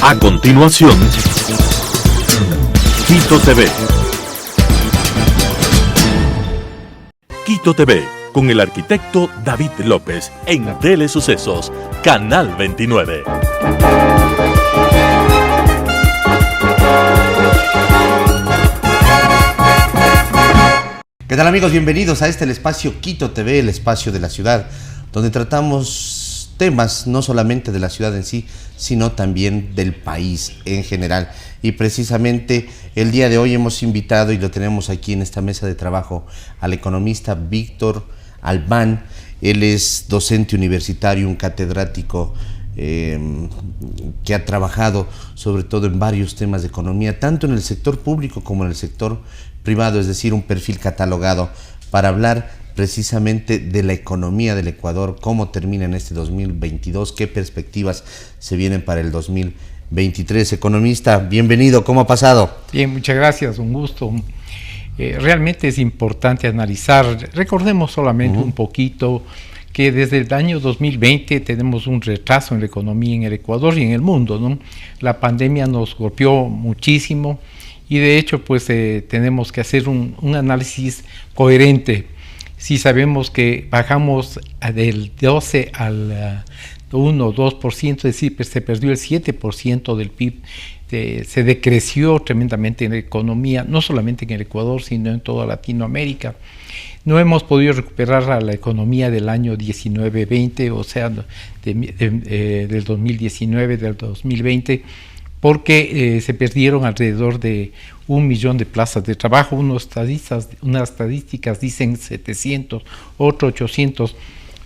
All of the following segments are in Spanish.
A continuación, Quito TV. Quito TV, con el arquitecto David López, en Telesucesos, Canal 29. ¿Qué tal, amigos? Bienvenidos a el espacio Quito TV, el espacio de la ciudad, donde tratamos temas no solamente de la ciudad en sí, sino también del país en general. Y precisamente el día de hoy hemos invitado, y lo tenemos aquí en esta mesa de trabajo, al economista Víctor Albán. Él es docente universitario, un catedrático que ha trabajado sobre todo en varios temas de economía, tanto en el sector público como en el sector privado, es decir, un perfil catalogado para hablar precisamente de la economía del Ecuador, cómo termina en este 2022, qué perspectivas se vienen para el 2023. Economista, bienvenido, ¿cómo ha pasado? Bien, muchas gracias, un gusto. Realmente es importante analizar, recordemos solamente un poquito que desde el año 2020 tenemos un retraso en la economía en el Ecuador y en el mundo, ¿no? La pandemia nos golpeó muchísimo y de hecho pues tenemos que hacer un análisis coherente. Si sabemos que bajamos del 12 al 1 o 2%, es decir, pues se perdió el 7% del PIB, se decreció tremendamente en la economía, no solamente en el Ecuador, sino en toda Latinoamérica. No hemos podido recuperar a la economía del año 19-20, o sea, del 2019, del 2020, porque se perdieron alrededor de 1 millón de plazas de trabajo. Unas estadísticas dicen 700, otros 800.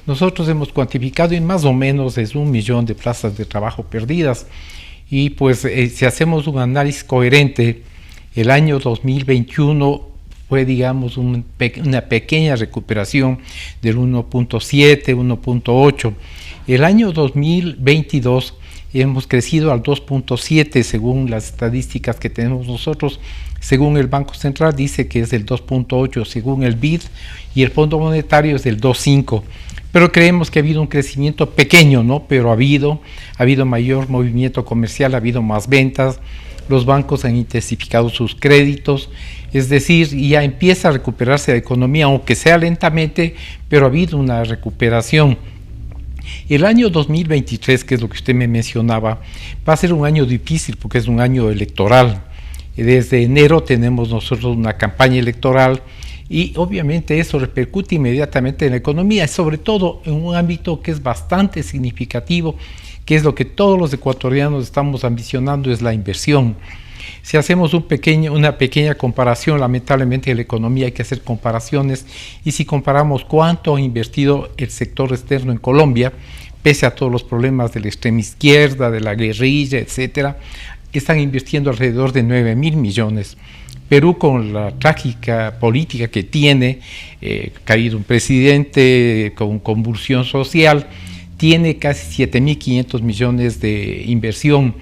Nosotros hemos cuantificado en más o menos es 1 millón de plazas de trabajo perdidas. Y pues si hacemos un análisis coherente, el año 2021 fue, digamos, una pequeña recuperación del 1.7, 1.8. El año 2022 hemos crecido al 2.7 según las estadísticas que tenemos nosotros. Según el Banco Central dice que es del 2.8, según el BID, y el Fondo Monetario es del 2.5. Pero creemos que ha habido un crecimiento pequeño, ¿no? Pero ha habido mayor movimiento comercial, ha habido más ventas, los bancos han intensificado sus créditos, es decir, ya empieza a recuperarse la economía, aunque sea lentamente, pero ha habido una recuperación. El año 2023, que es lo que usted me mencionaba, va a ser un año difícil porque es un año electoral. Desde enero tenemos nosotros una campaña electoral y obviamente eso repercute inmediatamente en la economía, sobre todo en un ámbito que es bastante significativo, que es lo que todos los ecuatorianos estamos ambicionando, es la inversión. Si hacemos una pequeña comparación, lamentablemente en la economía hay que hacer comparaciones, y si comparamos cuánto ha invertido el sector externo en Colombia, pese a todos los problemas de la extrema izquierda, de la guerrilla, etcétera, están invirtiendo alrededor de 9.000 millones. Perú, con la trágica política que tiene, caído un presidente con convulsión social, tiene casi 7.500 millones de inversión.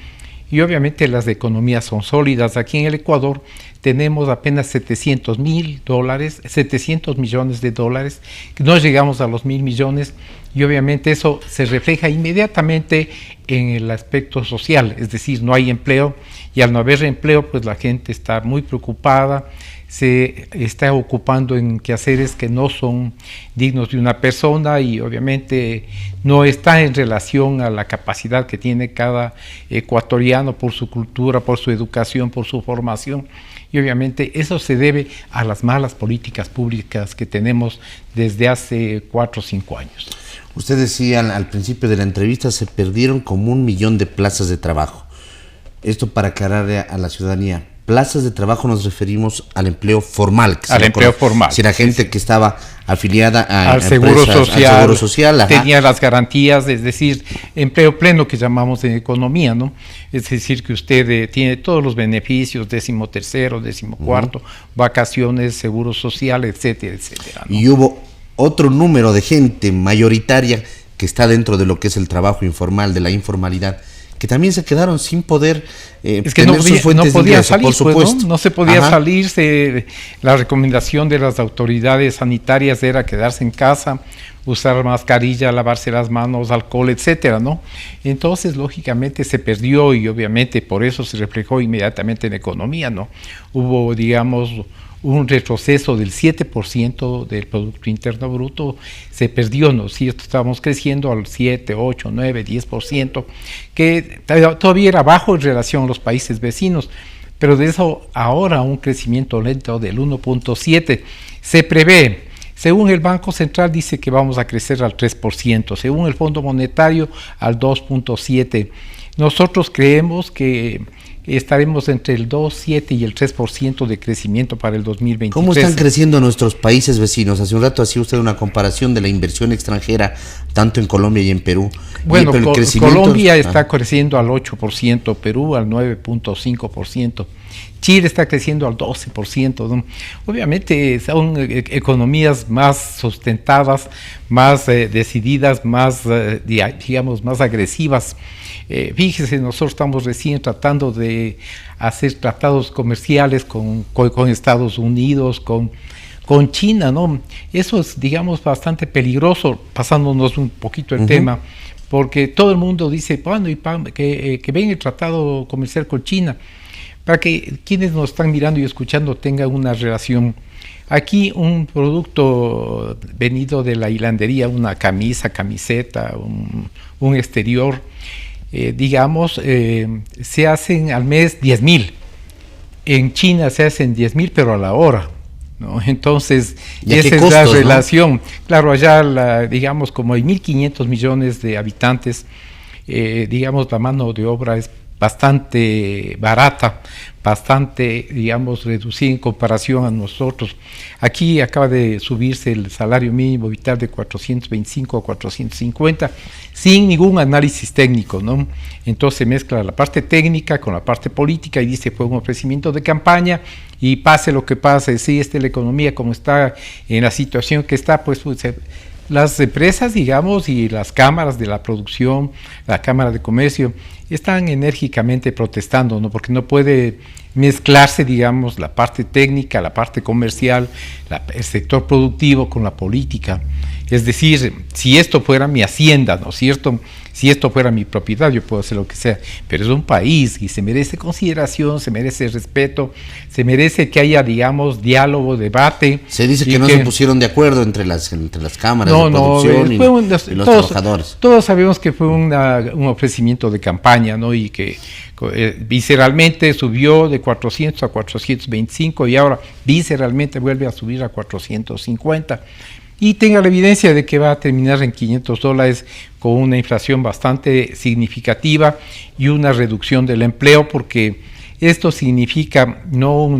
Y obviamente las economías son sólidas. Aquí en el Ecuador tenemos apenas 700 millones de dólares, no llegamos a los 1.000 millones, y obviamente eso se refleja inmediatamente en el aspecto social, es decir, no hay empleo, y al no haber empleo, pues la gente está muy preocupada, se está ocupando en quehaceres que no son dignos de una persona, y obviamente no está en relación a la capacidad que tiene cada ecuatoriano por su cultura, por su educación, por su formación, y obviamente eso se debe a las malas políticas públicas que tenemos desde hace 4 o 5 años. Usted decía al principio de la entrevista, se perdieron como 1 millón de plazas de trabajo. Esto para aclararle a la ciudadanía. Plazas de trabajo nos referimos al empleo formal. Al empleo formal. Si la gente que estaba afiliada al Seguro Social, tenía las garantías, es decir, empleo pleno que llamamos en economía, ¿no? Es decir, que usted tiene todos los beneficios, 13º, 14º, vacaciones, Seguro Social, etcétera, etcétera, ¿no? Y hubo otro número de gente mayoritaria que está dentro de lo que es el trabajo informal, de la informalidad, que también se quedaron sin poder es que tener sus fuentes de ingreso, salir, por supuesto. Pues, no se podía salir. La recomendación de las autoridades sanitarias era quedarse en casa, usar mascarilla, lavarse las manos, alcohol, etcétera, ¿no? Entonces, lógicamente, se perdió y obviamente por eso se reflejó inmediatamente en la economía, ¿no? Hubo, digamos, un retroceso del 7% del Producto Interno Bruto, se perdió, ¿no es cierto? Estábamos creciendo al 7, 8, 9, 10%, que todavía era bajo en relación a los países vecinos, pero de eso ahora un crecimiento lento del 1.7 se prevé. Según el Banco Central dice que vamos a crecer al 3%, según el Fondo Monetario al 2.7%. Nosotros creemos que estaremos entre el 2,7 y el 3% de crecimiento para el 2023. ¿Cómo están creciendo nuestros países vecinos? Hace un rato hacía usted una comparación de la inversión extranjera, tanto en Colombia y en Perú. Bueno, Colombia está creciendo al 8%, Perú al 9.5%. Chile está creciendo al 12%, ¿no? Obviamente son economías más sustentadas, más decididas, más, digamos, más agresivas. Fíjese, nosotros estamos recién tratando de hacer tratados comerciales con Estados Unidos, con China, ¿no? Eso es, digamos, bastante peligroso, pasándonos un poquito el tema, porque todo el mundo dice, bueno, que ven el tratado comercial con China, para que quienes nos están mirando y escuchando tengan una relación. Aquí un producto venido de la hilandería, una camisa, camiseta, un exterior, digamos, se hacen al mes 10,000. En China se hacen 10,000, pero a la hora, ¿no? Entonces, esa es la relación. ¿No? Claro, allá, digamos, como hay 1.500 millones de habitantes, digamos, la mano de obra es bastante barata, bastante, digamos, reducida en comparación a nosotros. Aquí acaba de subirse el salario mínimo vital de 425 a 450 sin ningún análisis técnico, ¿no? Entonces se mezcla la parte técnica con la parte política y dice fue un ofrecimiento de campaña y pase lo que pase, si la economía como está en la situación que está, pues las empresas, digamos, y las cámaras de la producción, la Cámara de Comercio, están enérgicamente protestando, ¿no? Porque no puede mezclarse, digamos, la parte técnica, la parte comercial, el sector productivo con la política. Es decir, si esto fuera mi hacienda, ¿no es cierto? Si esto fuera mi propiedad, yo puedo hacer lo que sea, pero es un país y se merece consideración, se merece respeto, se merece que haya, digamos, diálogo, debate. Se dice que no se pusieron de acuerdo entre las cámaras de producción y los trabajadores. Todos sabemos que fue un ofrecimiento de campaña, ¿no? Y que visceralmente subió de 400 a 425 y ahora visceralmente vuelve a subir a 450. Y tenga la evidencia de que va a terminar en $500 con una inflación bastante significativa y una reducción del empleo, porque esto significa no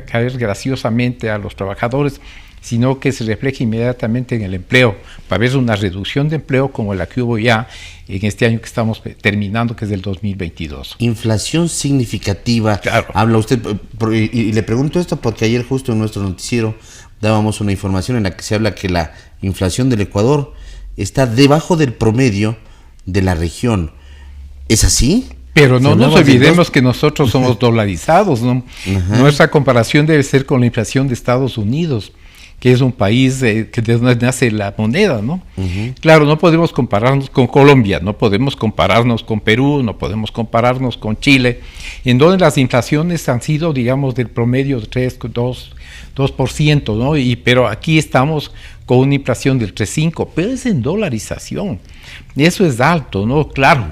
caer graciosamente a los trabajadores, sino que se refleja inmediatamente en el empleo. Va a haber una reducción de empleo como la que hubo ya en este año que estamos terminando, que es del 2022. Inflación significativa. Claro. Habla usted, y le pregunto esto porque ayer justo en nuestro noticiero dábamos una información en la que se habla que la inflación del Ecuador está debajo del promedio de la región. ¿Es así? Pero no nos olvidemos que nosotros somos dolarizados, ¿no? Nuestra comparación debe ser con la inflación de Estados Unidos, que es un país que de donde nace la moneda, ¿no? Claro, no podemos compararnos con Colombia, no podemos compararnos con Perú, no podemos compararnos con Chile, en donde las inflaciones han sido, digamos, del promedio de 2%, ¿no? Pero aquí estamos con una inflación del 3.5%, pero es en dolarización. Eso es alto, ¿no? Claro.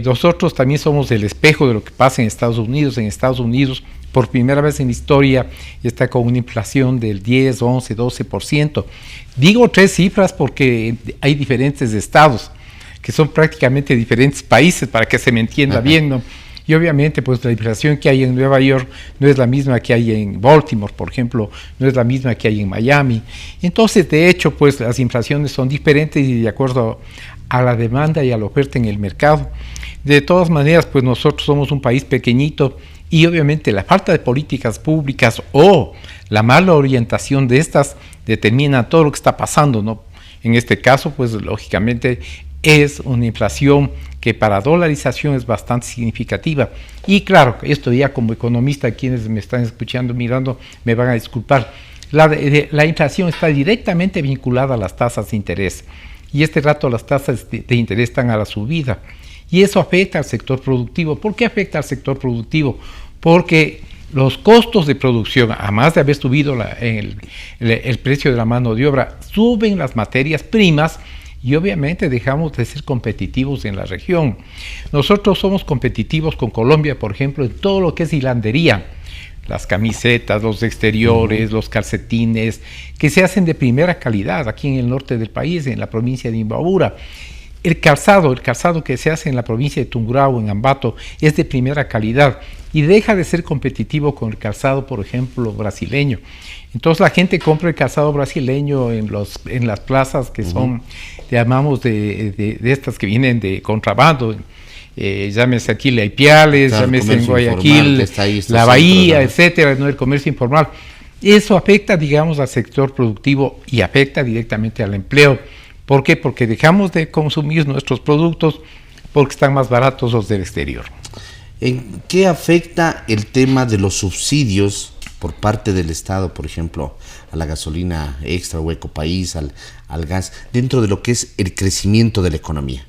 Nosotros también somos el espejo de lo que pasa en Estados Unidos. En Estados Unidos, por primera vez en la historia, está con una inflación del 10, 11, 12%. Digo 3 cifras porque hay diferentes estados, que son prácticamente diferentes países, para que se me entienda bien, ¿no? Y obviamente, pues la inflación que hay en Nueva York no es la misma que hay en Baltimore, por ejemplo, no es la misma que hay en Miami. Entonces, de hecho, pues las inflaciones son diferentes y de acuerdo a la demanda y a la oferta en el mercado. De todas maneras, pues nosotros somos un país pequeñito y obviamente la falta de políticas públicas o la mala orientación de estas determina todo lo que está pasando, ¿no? En este caso, pues lógicamente es una inflación que para dolarización es bastante significativa. Y claro, esto ya como economista, quienes me están escuchando, mirando, me van a disculpar. La inflación está directamente vinculada a las tasas de interés. Y este rato las tasas de interés están a la subida. Y eso afecta al sector productivo. ¿Por qué afecta al sector productivo? Porque los costos de producción, además de haber subido el precio de la mano de obra, suben las materias primas y obviamente dejamos de ser competitivos en la región. Nosotros somos competitivos con Colombia, por ejemplo, en todo lo que es hilandería. Las camisetas, los exteriores, los calcetines, que se hacen de primera calidad aquí en el norte del país, en la provincia de Imbabura. El calzado que se hace en la provincia de Tungurahua, en Ambato, es de primera calidad y deja de ser competitivo con el calzado, por ejemplo, brasileño. Entonces la gente compra el calzado brasileño en las plazas que son, llamamos de estas que vienen de contrabando, llámese aquí La Ipiales, claro, llámese en Guayaquil, La Bahía, etcétera, ¿no? El comercio informal. Eso afecta, digamos, al sector productivo y afecta directamente al empleo. ¿Por qué? Porque dejamos de consumir nuestros productos porque están más baratos los del exterior. ¿En qué afecta el tema de los subsidios por parte del Estado, por ejemplo, a la gasolina extra o ecopaís, al gas, dentro de lo que es el crecimiento de la economía?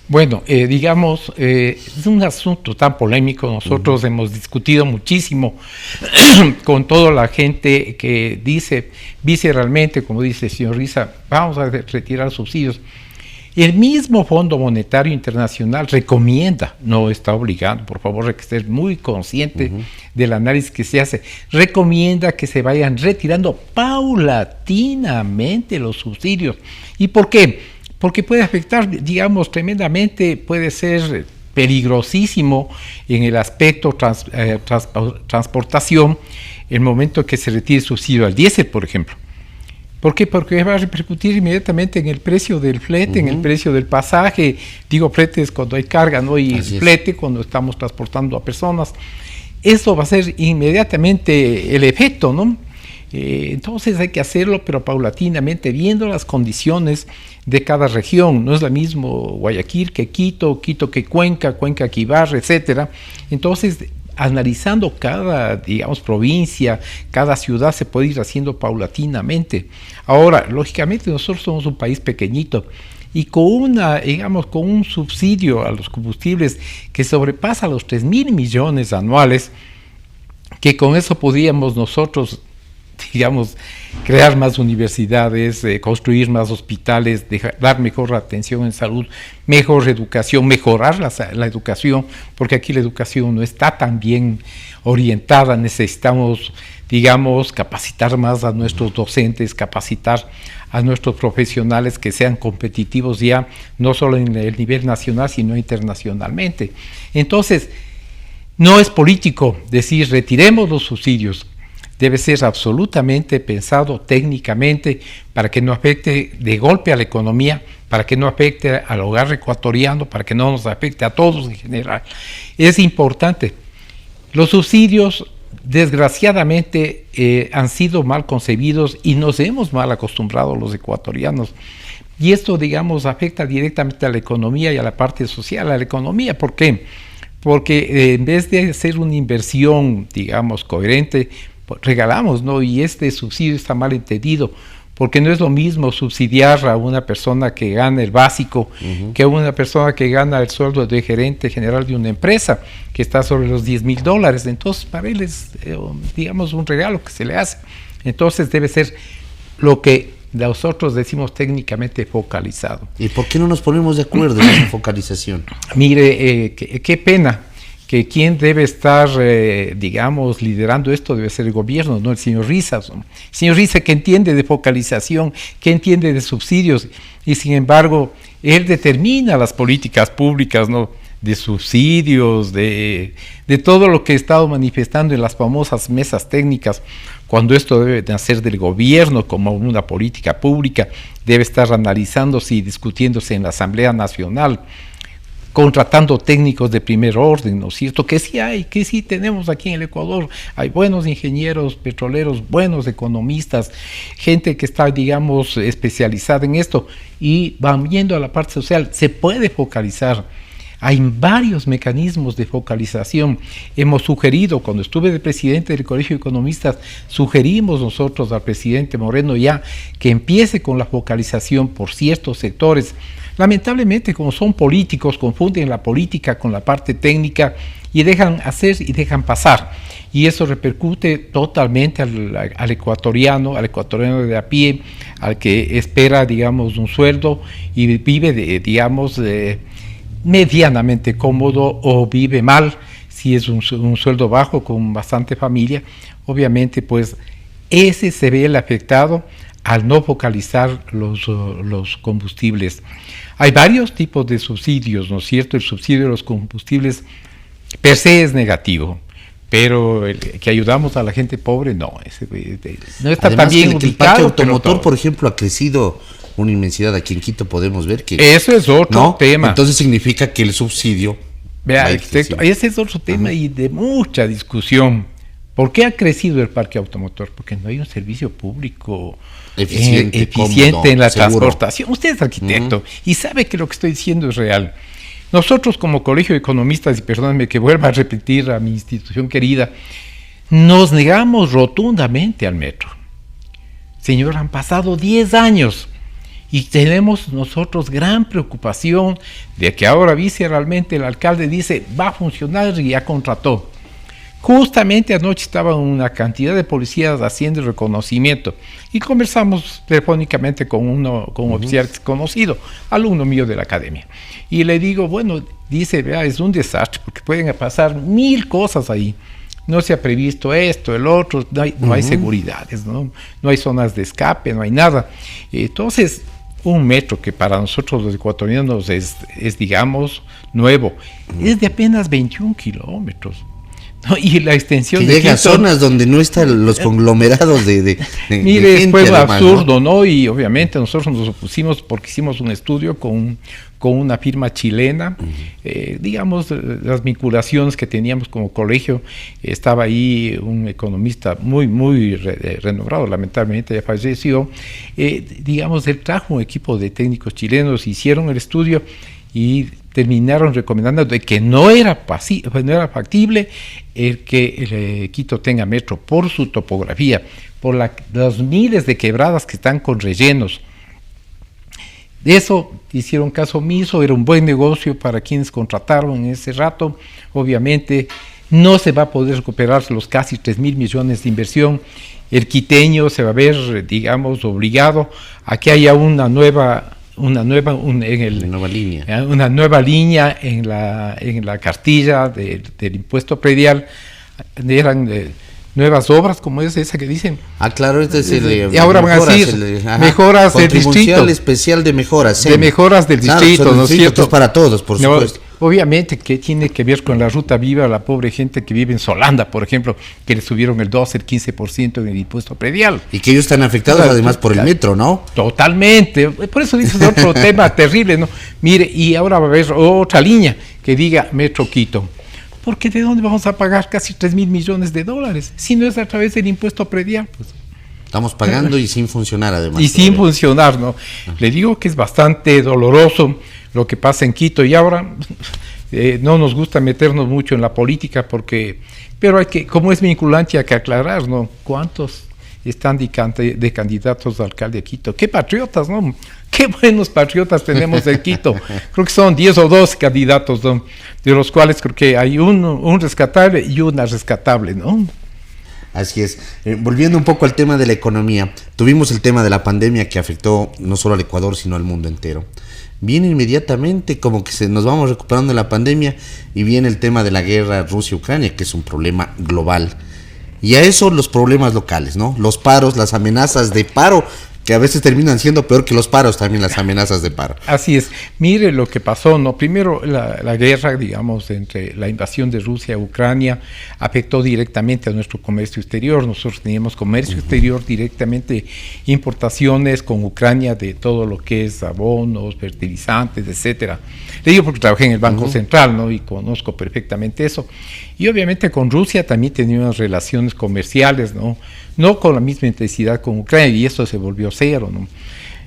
Bueno, digamos, es un asunto tan polémico. Nosotros hemos discutido muchísimo con toda la gente que dice visceralmente, como dice el señor Riza, vamos a retirar subsidios. El mismo Fondo Monetario Internacional recomienda, no está obligando, por favor, hay que ser muy consciente del análisis que se hace, recomienda que se vayan retirando paulatinamente los subsidios. ¿Y por qué? Porque puede afectar, digamos, tremendamente, puede ser peligrosísimo en el aspecto transportación, el momento que se retire subsidio al diésel, por ejemplo. ¿Por qué? Porque va a repercutir inmediatamente en el precio del flete, en el precio del pasaje. Digo, flete es cuando hay carga, ¿no? Y flete cuando estamos transportando a personas. Eso va a ser inmediatamente el efecto, ¿no? Entonces hay que hacerlo, pero paulatinamente, viendo las condiciones de cada región. No es lo mismo Guayaquil que Quito, Quito que Cuenca, Cuenca que Ibarra, etcétera. Entonces, analizando cada, digamos, provincia, cada ciudad, se puede ir haciendo paulatinamente. Ahora, lógicamente, nosotros somos un país pequeñito y con con un subsidio a los combustibles que sobrepasa los 3.000 millones anuales, que con eso podríamos nosotros, digamos, crear más universidades, construir más hospitales, dar mejor atención en salud, mejor educación, mejorar la educación, porque aquí la educación no está tan bien orientada. Necesitamos, digamos, capacitar más a nuestros docentes, capacitar a nuestros profesionales que sean competitivos ya, no solo en el nivel nacional, sino internacionalmente. Entonces, no es político decir retiremos los subsidios. Debe ser absolutamente pensado técnicamente para que no afecte de golpe a la economía, para que no afecte al hogar ecuatoriano, para que no nos afecte a todos en general. Es importante. Los subsidios, desgraciadamente, han sido mal concebidos y nos hemos mal acostumbrado los ecuatorianos. Y esto, digamos, afecta directamente a la economía y a la parte social, a la economía. ¿Por qué? Porque en vez de hacer una inversión, digamos, coherente, regalamos, ¿no? Y este subsidio está mal entendido, porque no es lo mismo subsidiar a una persona que gana el básico que a una persona que gana el sueldo de gerente general de una empresa, que está sobre los $10,000. Entonces, para él es, digamos, un regalo que se le hace. Entonces, debe ser lo que nosotros decimos técnicamente focalizado. ¿Y por qué no nos ponemos de acuerdo en esa focalización? Mire, qué pena que quien debe estar, digamos, liderando esto debe ser el gobierno, no el señor Riza. El señor Riza, que entiende de focalización, que entiende de subsidios, y sin embargo, él determina las políticas públicas, ¿no?, de subsidios, de todo lo que he estado manifestando en las famosas mesas técnicas, cuando esto debe nacer del gobierno como una política pública, debe estar analizándose y discutiéndose en la Asamblea Nacional, contratando técnicos de primer orden, ¿no es cierto? Que sí hay, que sí tenemos aquí en el Ecuador. Hay buenos ingenieros petroleros, buenos economistas, gente que está, digamos, especializada en esto, y van viendo a la parte social. Se puede focalizar. Hay varios mecanismos de focalización. Hemos sugerido, cuando estuve de presidente del Colegio de Economistas, sugerimos nosotros al presidente Moreno ya que empiece con la focalización por ciertos sectores. Lamentablemente, como son políticos, confunden la política con la parte técnica y dejan hacer y dejan pasar. Y eso repercute totalmente al ecuatoriano de a pie, al que espera, digamos, un sueldo y vive, digamos, medianamente cómodo o vive mal, si es un sueldo bajo con bastante familia. Obviamente, pues, ese se ve el afectado al no focalizar los combustibles. Hay varios tipos de subsidios, ¿no es cierto? El subsidio de los combustibles per se es negativo, pero el que ayudamos a la gente pobre, no. No está tan bien ubicado. El parque automotor, por ejemplo, ha crecido una inmensidad. Aquí en Quito podemos ver que... Eso es otro tema. Entonces significa que el subsidio... Vea, arquitecto, ese es otro tema y de mucha discusión. ¿Por qué ha crecido el parque automotor? Porque no hay un servicio público eficiente en la transportación. Usted es arquitecto y sabe que lo que estoy diciendo es real. Nosotros como Colegio de Economistas, y perdónenme que vuelva a repetir a mi institución querida, nos negamos rotundamente al metro. Señor, han pasado 10 años y tenemos nosotros gran preocupación de que ahora visceralmente el alcalde dice va a funcionar y ya contrató. Justamente anoche estaba una cantidad de policías haciendo el reconocimiento y conversamos telefónicamente con un oficial conocido, alumno mío de la academia. Y le digo, bueno, dice, vea, es un desastre porque pueden pasar 1000 cosas ahí. No se ha previsto esto, el otro, no hay seguridades, no hay zonas de escape, no hay nada. Entonces, un metro que para nosotros los ecuatorianos es digamos, nuevo, es de apenas 21 kilómetros. ¿No? Y la extensión que llega a zonas donde no están los conglomerados de mire, gente, fue además, absurdo, ¿no? Y obviamente nosotros nos opusimos porque hicimos un estudio con una firma chilena, digamos, las vinculaciones que teníamos como colegio. Estaba ahí un economista muy renombrado, lamentablemente ya falleció. Digamos, él trajo un equipo de técnicos chilenos, hicieron el estudio y terminaron recomendando de que no era factible el que Quito tenga metro por su topografía, por las miles de quebradas que están con rellenos. De eso hicieron caso omiso, era un buen negocio para quienes contrataron en ese rato. Obviamente no se va a poder recuperar los casi 3.000 millones de inversión. El quiteño se va a ver, digamos, obligado a que haya una nueva línea en la cartilla del impuesto predial. Eran nuevas obras, como es esa que dicen. Claro, este es el... Y ahora van a decir mejoras del distrito. Especial de mejoras. De mejoras del distrito, ¿no es cierto? Es para todos, por supuesto. Obviamente que tiene que ver con la ruta viva, la pobre gente que vive en Solanda, por ejemplo, que le subieron el 12, el 15% en el impuesto predial. Y que ellos están afectados además por el metro, ¿no? Totalmente, por eso dices otro tema terrible, ¿no? Mire, y ahora va a haber otra línea que diga Metro Quito. Porque ¿de dónde vamos a pagar casi 3.000 millones de dólares? Si no es a través del impuesto predial, pues. Estamos pagando y sin funcionar además. Y sin funcionar, ¿no? Le digo que es bastante doloroso lo que pasa en Quito y ahora no nos gusta meternos mucho en la política pero hay que, como es vinculante, hay que aclarar, ¿no? ¿Cuántos están de candidatos a alcalde de Quito? ¡Qué patriotas, ¿no? ¡Qué buenos patriotas tenemos en Quito! Creo que son 10 o 12 candidatos, ¿no? De los cuales creo que hay un rescatable y una rescatable, ¿no? Así es. Volviendo un poco al tema de la economía, tuvimos el tema de la pandemia que afectó no solo al Ecuador, sino al mundo entero. Viene inmediatamente como que nos vamos recuperando de la pandemia y viene el tema de la guerra Rusia-Ucrania, que es un problema global. Y a eso los problemas locales, ¿no? Los paros, las amenazas de paro, que a veces terminan siendo peor que los paros también, las amenazas de paro. Así es. Mire lo que pasó, ¿no? Primero, la guerra, digamos, entre la invasión de Rusia a Ucrania afectó directamente a nuestro comercio exterior. Nosotros teníamos comercio exterior directamente, importaciones con Ucrania de todo lo que es abonos, fertilizantes, etcétera. Le digo porque trabajé en el Banco Central, ¿no? Y conozco perfectamente eso. Y obviamente con Rusia también tenía unas relaciones comerciales, ¿no? No con la misma intensidad con Ucrania, y eso se volvió cero, ¿no?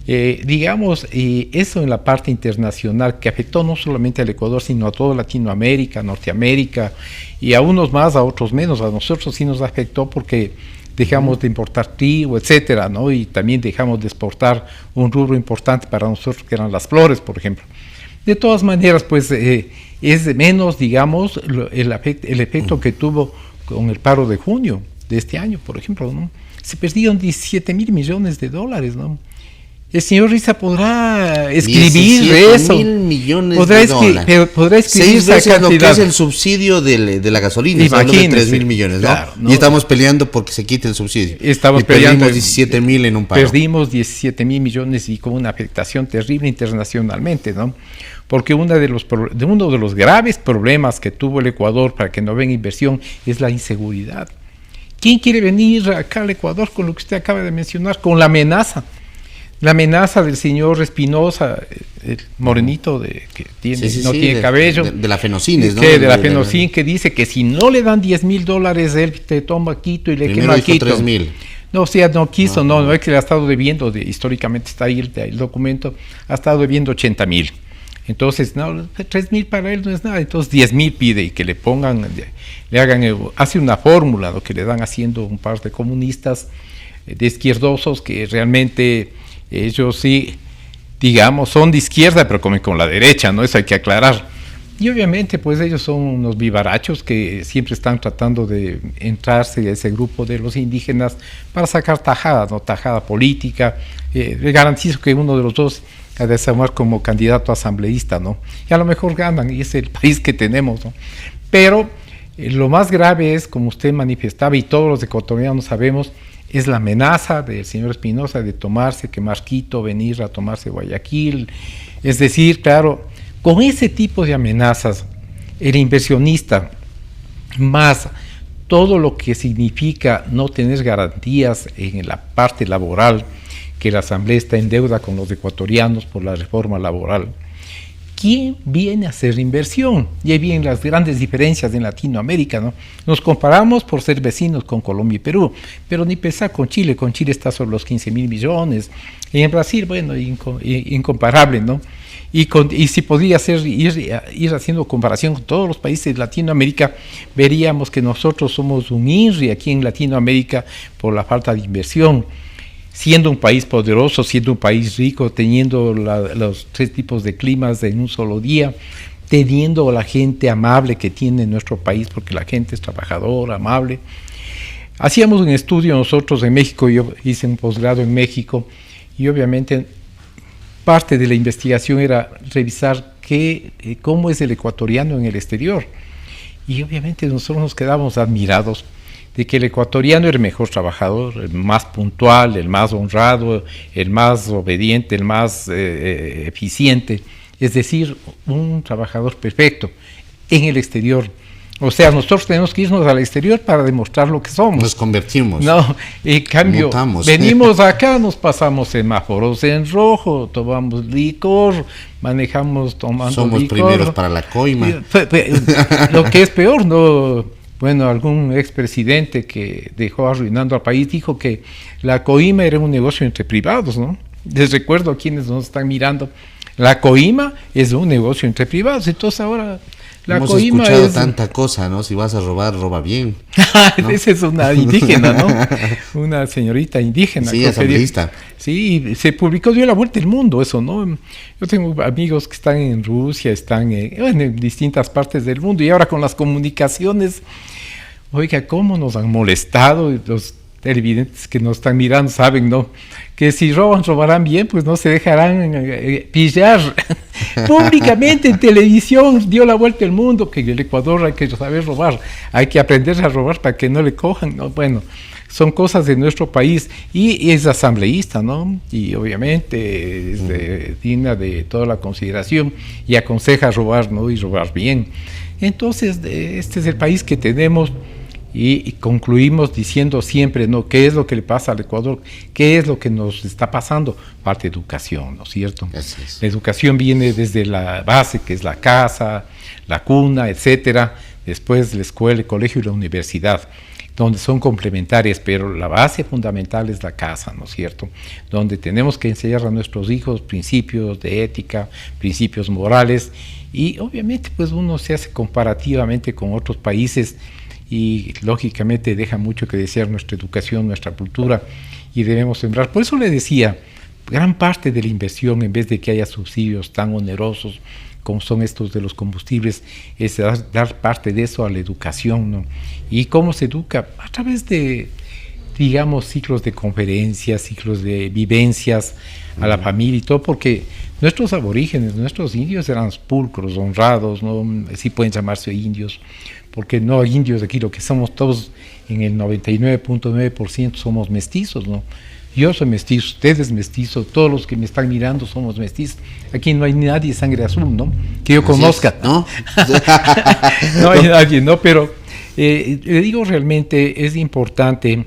Eso en la parte internacional que afectó no solamente al Ecuador, sino a toda Latinoamérica, Norteamérica, y a unos más, a otros menos. A nosotros sí nos afectó porque dejamos de importar trigo, etcétera, ¿no? Y también dejamos de exportar un rubro importante para nosotros, que eran las flores, por ejemplo. De todas maneras, pues es de menos, digamos, el efecto que tuvo con el paro de junio de este año, por ejemplo, ¿no? Se perdieron 17,000 millones de dólares, ¿no? El señor Riza podrá escribir eso. 17,000 millones de dólares. Podrá escribir esa cantidad. Lo que es el subsidio de la gasolina. Estamos hablando de 3,000 millones, ¿no? Claro, ¿no? Y estamos peleando porque se quite el subsidio. Perdimos 17,000 en un paro. Perdimos 17,000 millones y con una afectación terrible internacionalmente, ¿no? Porque uno de los graves problemas que tuvo el Ecuador para que no venga inversión es la inseguridad. ¿Quién quiere venir acá al Ecuador con lo que usted acaba de mencionar? Con la amenaza. La amenaza del señor Espinosa, el morenito que tiene cabello. De la Fenocines, ¿no? De la Fenocin, que dice que si no le dan $10,000, él te toma Quito y le quema Quito. 3,000. No, o sea, no quiso, no es que le ha estado debiendo, históricamente está ahí el documento, ha estado debiendo 80,000. Entonces, no, 3,000 para él no es nada, entonces 10,000 pide y que le pongan, hace una fórmula, ¿no? Que le dan haciendo un par de comunistas, de izquierdosos, que realmente ellos sí, digamos, son de izquierda, pero comen con la derecha, ¿no? Eso hay que aclarar. Y obviamente, pues ellos son unos vivarachos que siempre están tratando de entrarse a ese grupo de los indígenas para sacar tajada, ¿no? Tajada política. Le garantizo que uno de los dos ha de asomar como candidato asambleísta, ¿no? Y a lo mejor ganan, y es el país que tenemos, ¿no? Pero lo más grave es, como usted manifestaba, y todos los ecuatorianos sabemos, es la amenaza del señor Espinosa de quemar Quito, venir a tomarse Guayaquil. Es decir, claro, con ese tipo de amenazas, el inversionista, más todo lo que significa no tener garantías en la parte laboral, que la Asamblea está en deuda con los ecuatorianos por la reforma laboral, ¿quién viene a hacer inversión? Y ahí vienen las grandes diferencias en Latinoamérica, ¿no? Nos comparamos por ser vecinos con Colombia y Perú, pero ni pensar con Chile está sobre los 15,000 millones, y en Brasil, bueno, incomparable, ¿no? Y si podría ir haciendo comparación con todos los países de Latinoamérica, veríamos que nosotros somos un INRI aquí en Latinoamérica por la falta de inversión. Siendo un país poderoso, siendo un país rico, teniendo los 3 tipos de climas en un solo día, teniendo a la gente amable que tiene nuestro país, porque la gente es trabajadora, amable. Hacíamos un estudio nosotros en México, yo hice un posgrado en México, y obviamente parte de la investigación era revisar cómo es el ecuatoriano en el exterior. Y obviamente nosotros nos quedamos admirados de que el ecuatoriano era el mejor trabajador, el más puntual, el más honrado, el más obediente, el más eficiente, es decir, un trabajador perfecto en el exterior. O sea, nosotros tenemos que irnos al exterior para demostrar lo que somos. Nos convertimos. No, en cambio, mutamos. Venimos acá, nos pasamos semáforos en rojo, tomamos licor, manejamos tomando Somos licor. Primeros para la coima. Lo que es peor, no. Bueno, algún expresidente que dejó arruinando al país dijo que la coima era un negocio entre privados, ¿no? Les recuerdo a quienes nos están mirando, la coima es un negocio entre privados, entonces ahora la Hemos coima escuchado es... tanta cosa, ¿no? Si vas a robar, roba bien, ¿no? Esa es una indígena, ¿no? Una señorita indígena. Sí, asambleísta. Sí, se publicó, dio la vuelta al mundo eso, ¿no? Yo tengo amigos que están en Rusia, están en distintas partes del mundo, y ahora con las comunicaciones, oiga, cómo nos han molestado. Los televidentes que nos están mirando saben, ¿no? Que si robarán bien, pues no se dejarán pillar. públicamente en televisión, dio la vuelta al mundo, que en el Ecuador hay que saber robar, hay que aprender a robar para que no le cojan, ¿no? Bueno, son cosas de nuestro país, y es asambleísta, ¿no? Y obviamente es digna de toda la consideración y aconseja robar, ¿no? Y robar bien. Entonces, este es el país que tenemos, y concluimos diciendo siempre, ¿no? ¿Qué es lo que le pasa al Ecuador? ¿Qué es lo que nos está pasando? Parte de educación, ¿no es cierto? La educación viene desde la base, que es la casa, la cuna, etcétera, después la escuela, el colegio y la universidad, donde son complementarias, pero la base fundamental es la casa, ¿no es cierto? Donde tenemos que enseñar a nuestros hijos principios de ética, principios morales, y obviamente pues uno se hace comparativamente con otros países y lógicamente deja mucho que desear nuestra educación, nuestra cultura, y debemos sembrar. Por eso le decía, gran parte de la inversión, en vez de que haya subsidios tan onerosos como son estos de los combustibles, es dar parte de eso a la educación, ¿no? ¿Y cómo se educa? A través de, digamos, ciclos de conferencias, ciclos de vivencias a la familia y todo, porque nuestros aborígenes, nuestros indios eran pulcros, honrados, ¿no? Sí pueden llamarse indios, porque no indios aquí, lo que somos todos en el 99.9% somos mestizos, ¿no? Yo soy mestizo, usted es mestizo, todos los que me están mirando somos mestizos. Aquí no hay nadie de sangre azul, ¿no? Que yo conozca, ¿no? No hay nadie, ¿no? Pero le digo, realmente es importante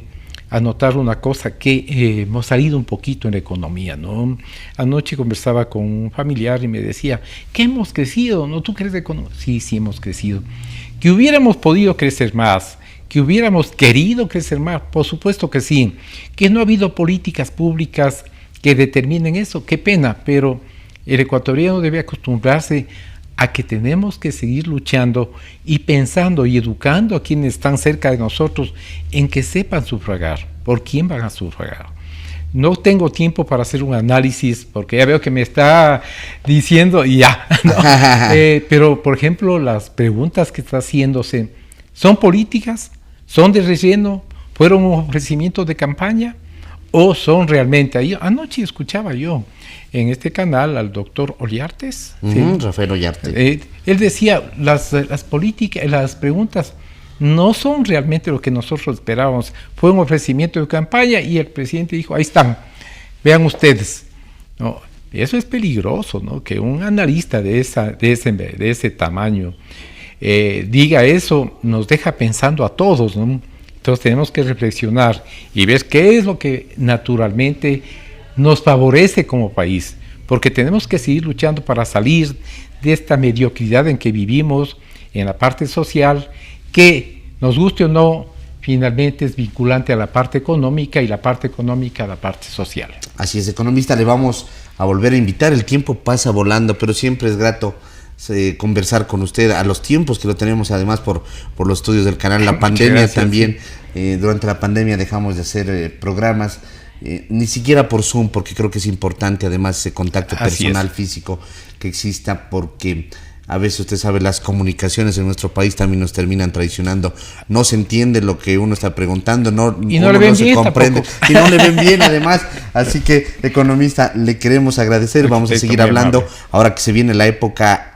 anotar una cosa, que hemos salido un poquito en la economía, ¿no? Anoche conversaba con un familiar y me decía, ¿qué hemos crecido? ¿No? ¿Tú crees de economía? Sí, sí hemos crecido. Que hubiéramos podido crecer más, que hubiéramos querido crecer más, por supuesto que sí. Que no ha habido políticas públicas que determinen eso, qué pena, pero el ecuatoriano debe acostumbrarse a que tenemos que seguir luchando y pensando y educando a quienes están cerca de nosotros en que sepan sufragar. ¿Por quién van a sufragar? No tengo tiempo para hacer un análisis porque ya veo que me está diciendo y ya, ¿no? Pero, por ejemplo, las preguntas que está haciéndose, ¿son políticas? ¿Son de relleno? ¿Fueron un ofrecimiento de campaña? ¿O son realmente? Anoche escuchaba yo en este canal al doctor Ollartes. ¿Sí? Rafael Ollartes. Él decía, las políticas, las preguntas no son realmente lo que nosotros esperábamos. Fue un ofrecimiento de campaña y el presidente dijo, ahí están, vean ustedes. No, eso es peligroso, ¿no? Que un analista de ese tamaño diga eso, nos deja pensando a todos, ¿no? Entonces tenemos que reflexionar y ver qué es lo que naturalmente nos favorece como país, porque tenemos que seguir luchando para salir de esta mediocridad en que vivimos en la parte social, que nos guste o no, finalmente es vinculante a la parte económica y la parte económica a la parte social. Así es, economista, le vamos a volver a invitar. El tiempo pasa volando, pero siempre es grato conversar con usted a los tiempos que lo tenemos, además por los estudios del canal. La pandemia también, durante la pandemia dejamos de hacer programas, ni siquiera por Zoom, porque creo que es importante además ese contacto personal, físico que exista, porque a veces usted sabe, las comunicaciones en nuestro país también nos terminan traicionando. No se entiende lo que uno está preguntando, y no le ven se bien comprende tampoco. Y no le ven bien además. Así que, economista, le queremos agradecer. Vamos a seguir hablando ahora que se viene la época,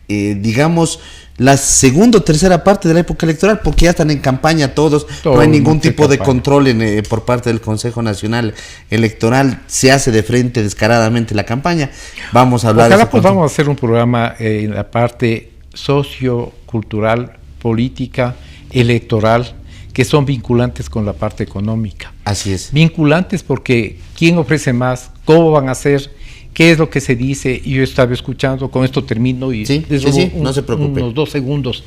digamos, la segunda o tercera parte de la época electoral, porque ya están en campaña todos, no hay ningún tipo de control por parte del Consejo Nacional Electoral, se hace de frente descaradamente la campaña. Vamos a hablar de vamos a hacer un programa en la parte sociocultural, política, electoral, que son vinculantes con la parte económica. Así es. Vinculantes porque ¿quién ofrece más? ¿Cómo van a hacer? ¿Qué es lo que se dice? Yo estaba escuchando, con esto termino y no se preocupe. Unos 2 segundos,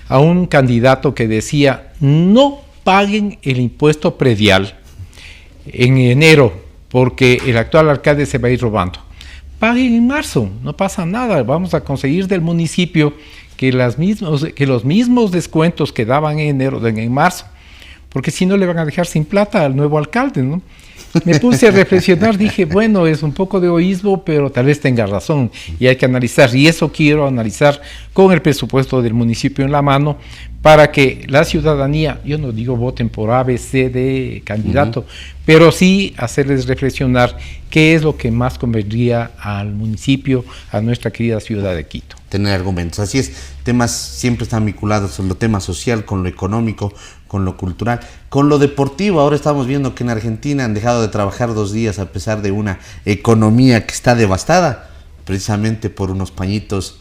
a un candidato que decía, no paguen el impuesto predial en enero, porque el actual alcalde se va a ir robando. Paguen en marzo, no pasa nada, vamos a conseguir del municipio que los mismos descuentos que daban en enero den en marzo, porque si no le van a dejar sin plata al nuevo alcalde, ¿no? Me puse a reflexionar, dije, bueno, es un poco de egoísmo, pero tal vez tenga razón y hay que analizar, y eso quiero analizar con el presupuesto del municipio en la mano, para que la ciudadanía, yo no digo voten por A, B, C, D candidato, pero sí hacerles reflexionar qué es lo que más convendría al municipio, a nuestra querida ciudad de Quito. Tener argumentos, así es, temas siempre están vinculados con lo tema social, con lo económico, con lo cultural, con lo deportivo. Ahora estamos viendo que en Argentina han dejado de trabajar 2 días a pesar de una economía que está devastada, precisamente por unos pañitos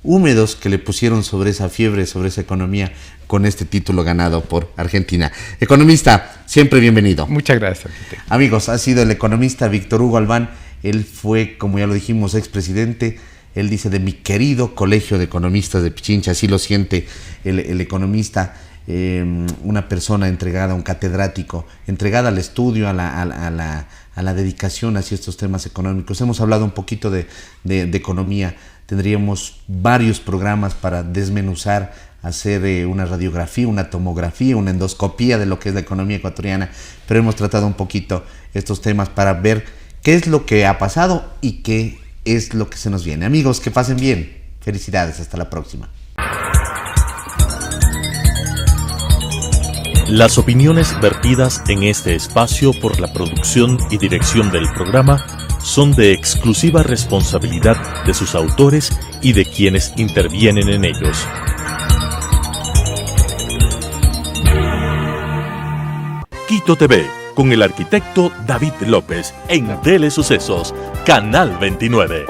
húmedos que le pusieron sobre esa fiebre, sobre esa economía, con este título ganado por Argentina. Economista, siempre bienvenido. Muchas gracias, arquitecto. Amigos, ha sido el economista Víctor Hugo Albán. Él fue, como ya lo dijimos, expresidente. Él dice de mi querido Colegio de Economistas de Pichincha, así lo siente el economista, una persona entregada, un catedrático, entregada al estudio, a la dedicación hacia estos temas económicos. Hemos hablado un poquito de economía. Tendríamos varios programas para desmenuzar, hacer una radiografía, una tomografía, una endoscopía de lo que es la economía ecuatoriana, pero hemos tratado un poquito estos temas para ver qué es lo que ha pasado y qué es lo que se nos viene. Amigos, que pasen bien. Felicidades, hasta la próxima. Las opiniones vertidas en este espacio por la producción y dirección del programa son de exclusiva responsabilidad de sus autores y de quienes intervienen en ellos. Quito TV, con el arquitecto David López, en Telesucesos, Canal 29.